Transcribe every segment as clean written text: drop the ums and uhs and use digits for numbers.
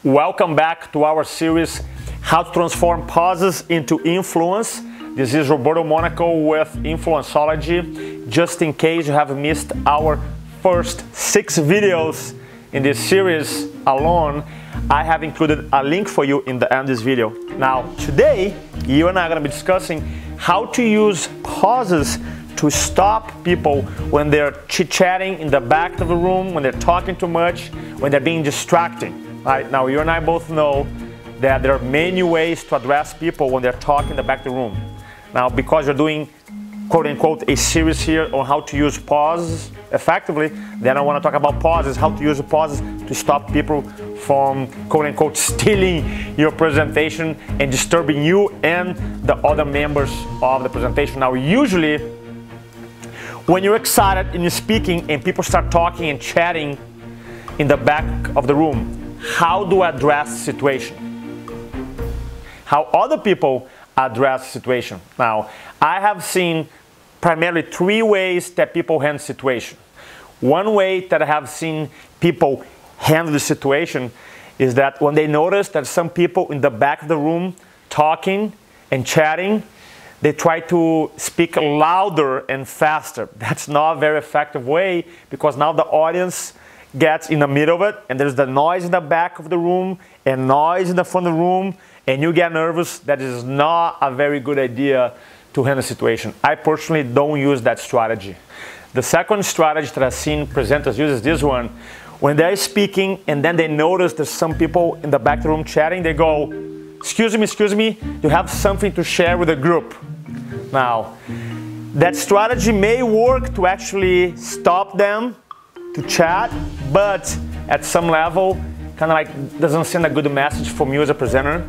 Welcome back to our series, How to Transform Pauses into Influence. This is Roberto Monaco with InfluenceOlogy. Just in case you have missed our first 6 videos in this series alone, I have included a link for you in the end of this video. Now, today, you and I are going to be discussing how to use pauses to stop people when they're chit-chatting in the back of the room, when they're talking too much, when they're being distracting. Right? Now, you and I both know that there are many ways to address people when they're talking in the back of the room. Now, because you're doing, quote-unquote, a series here on how to use pauses effectively, then I want to talk about pauses, how to use the pauses to stop people from, quote-unquote, stealing your presentation and disturbing you and the other members of the presentation. Now, usually, when you're excited and you're speaking and people start talking and chatting in the back of the room, how do I address the situation? How other people address the situation? Now, I have seen primarily 3 ways that people handle the situation. One way that I have seen people handle the situation is that when they notice that some people in the back of the room talking and chatting, they try to speak louder and faster. That's not a very effective way, because now the audience gets in the middle of it, and there's the noise in the back of the room and noise in the front of the room, and you get nervous. That is not a very good idea to handle the situation. I personally don't use that strategy. The second strategy that I've seen presenters use is this one. When they're speaking and then they notice there's some people in the back of the room chatting, they go, excuse me, you have something to share with the group. Now, that strategy may work to actually stop them to chat, but at some level, kind of like doesn't send a good message from you as a presenter.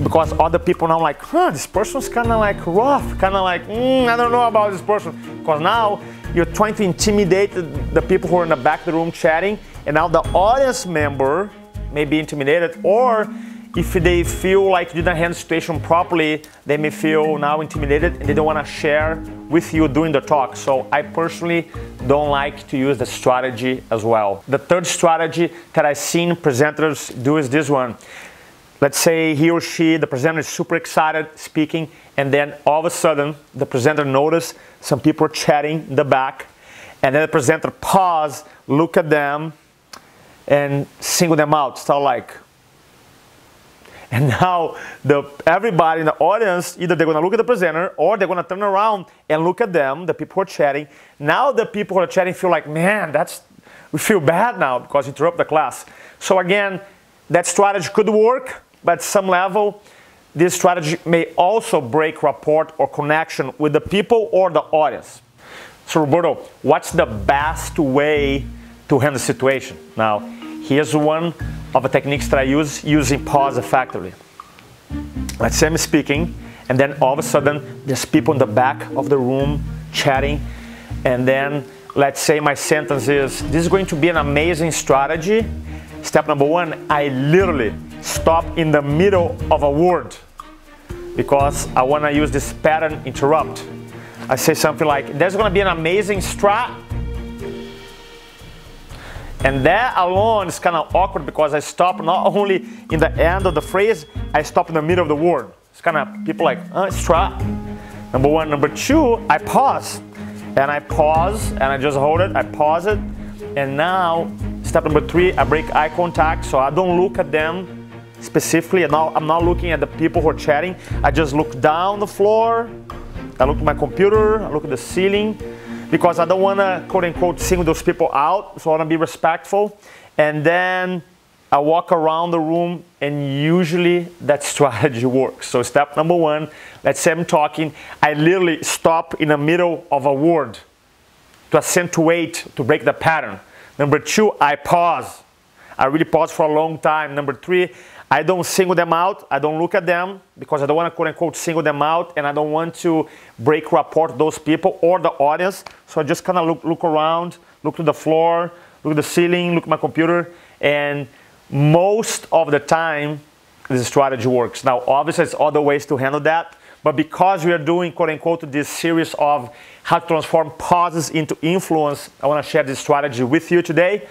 Because other people now like, this person's kind of like rough, kind of like, I don't know about this person. Because now you're trying to intimidate the people who are in the back of the room chatting, and now the audience member may be intimidated, or if they feel like you didn't handle the situation properly, they may feel now intimidated and they don't want to share with you during the talk. So I personally don't like to use the strategy as well. The third strategy that I've seen presenters do is this one. Let's say he or she, the presenter, is super excited speaking, and then all of a sudden the presenter notices some people are chatting in the back, and then the presenter pause, look at them, and single them out. Start like, and now everybody in the audience, either they're going to look at the presenter or they're going to turn around and look at them, the people who are chatting. Now the people who are chatting feel like, man, we feel bad now because you interrupt the class. So again, that strategy could work, but at some level, this strategy may also break rapport or connection with the people or the audience. So Roberto, what's the best way to handle the situation? Now, here's one of the techniques that I use using pause effectively. Let's say I'm speaking, and then all of a sudden, there's people in the back of the room chatting, and then let's say my sentence is, this is going to be an amazing strategy. Step number 1, I literally stop in the middle of a word because I want to use this pattern interrupt. I say something like, there's going to be an amazing strat. And that alone is kind of awkward because I stop not only in the end of the phrase, I stop in the middle of the word. It's kind of people like, strat. Number 1. Number 2, I pause. And I pause and I just hold it. I pause it. And now, step number 3, I break eye contact. So I don't look at them specifically. I'm not looking at the people who are chatting. I just look down the floor. I look at my computer. I look at the ceiling. Because I don't want to, quote-unquote, single those people out, so I want to be respectful. And then I walk around the room, and usually that strategy works. So step number 1, let's say I'm talking, I literally stop in the middle of a word to accentuate, to break the pattern. Number 2, I pause. I really pause for a long time. Number 3, I don't single them out. I don't look at them because I don't want to, quote-unquote, single them out, and I don't want to break rapport to those people or the audience. So I just kind of look around, look to the floor, look at the ceiling, look at my computer, and most of the time, this strategy works. Now, obviously, there's other ways to handle that, but because we are doing, quote-unquote, this series of how to transform pauses into influence, I want to share this strategy with you today.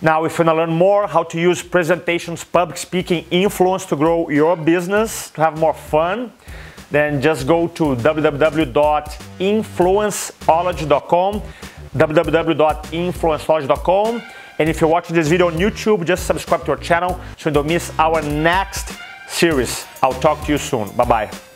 Now, if you want to learn more how to use presentations, public speaking, influence to grow your business, to have more fun, then just go to www.influenceology.com, www.influenceology.com. And if you're watching this video on YouTube, just subscribe to our channel so you don't miss our next series. I'll talk to you soon. Bye-bye.